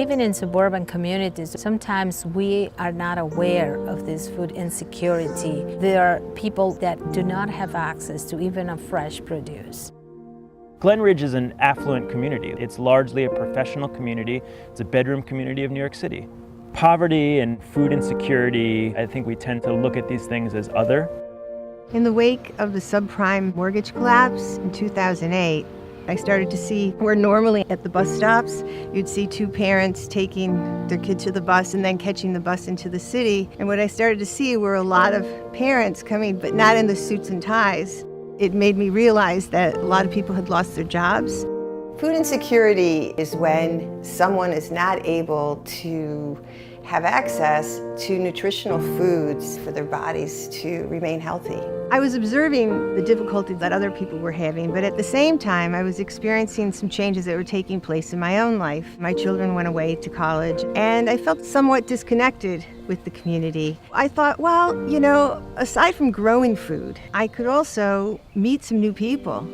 Living in suburban communities, sometimes we are not aware of this food insecurity. There are people that do not have access to even a fresh produce. Glen Ridge is an affluent community. It's largely a professional community. It's a bedroom community of New York City. Poverty and food insecurity, I think we tend to look at these things as other. In the wake of the subprime mortgage collapse in 2008, I started to see where normally at the bus stops, you'd see two parents taking their kid to the bus and then catching the bus into the city. And what I started to see were a lot of parents coming, but not in the suits and ties. It made me realize that a lot of people had lost their jobs. Food insecurity is when someone is not able to have access to nutritional foods for their bodies to remain healthy. I was observing the difficulties that other people were having, but at the same time, I was experiencing some changes that were taking place in my own life. My children went away to college, and I felt somewhat disconnected with the community. I thought, well, you know, aside from growing food, I could also meet some new people.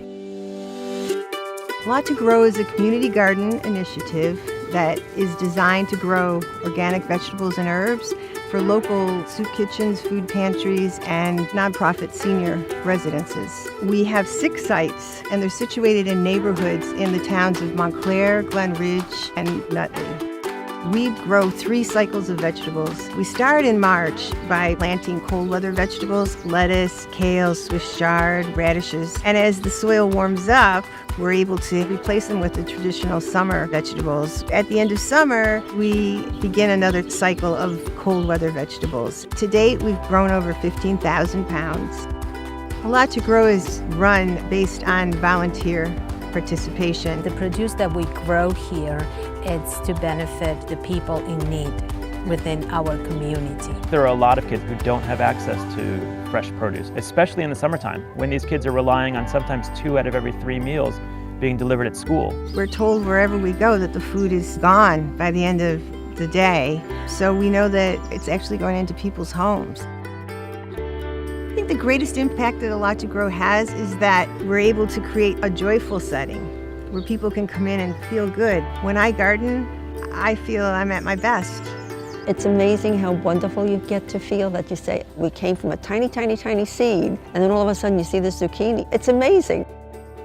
Lot to Grow is a community garden initiative that is designed to grow organic vegetables and herbs for local soup kitchens, food pantries, and nonprofit senior residences. We have 6 sites, and they're situated in neighborhoods in the towns of Montclair, Glen Ridge, and Nutley. We grow 3 cycles of vegetables. We start in March by planting cold weather vegetables, lettuce, kale, Swiss chard, radishes. And as the soil warms up, we're able to replace them with the traditional summer vegetables. At the end of summer, we begin another cycle of cold weather vegetables. To date, we've grown over 15,000 pounds. A Lot to Grow is run based on volunteer participation. The produce that we grow here, it's to benefit the people in need within our community. There are a lot of kids who don't have access to fresh produce, especially in the summertime, when these kids are relying on sometimes 2 out of every 3 meals being delivered at school. We're told wherever we go that the food is gone by the end of the day, so we know that it's actually going into people's homes. I think the greatest impact that A Lot to Grow has is that we're able to create a joyful setting where people can come in and feel good. When I garden, I feel I'm at my best. It's amazing how wonderful you get to feel that you say, we came from a tiny, tiny, tiny seed, and then all of a sudden you see this zucchini. It's amazing.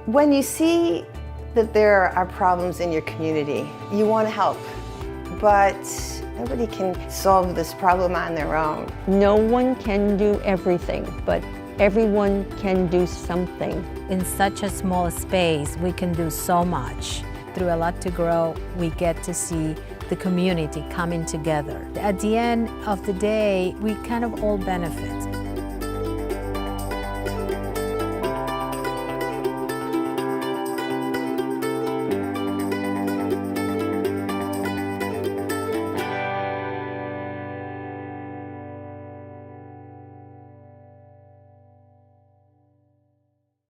When you see that there are problems in your community, you want to help, but nobody can solve this problem on their own. No one can do everything, but everyone can do something. In such a small space, we can do so much. Through A Lot to Grow, we get to see the community coming together. At the end of the day, we kind of all benefit.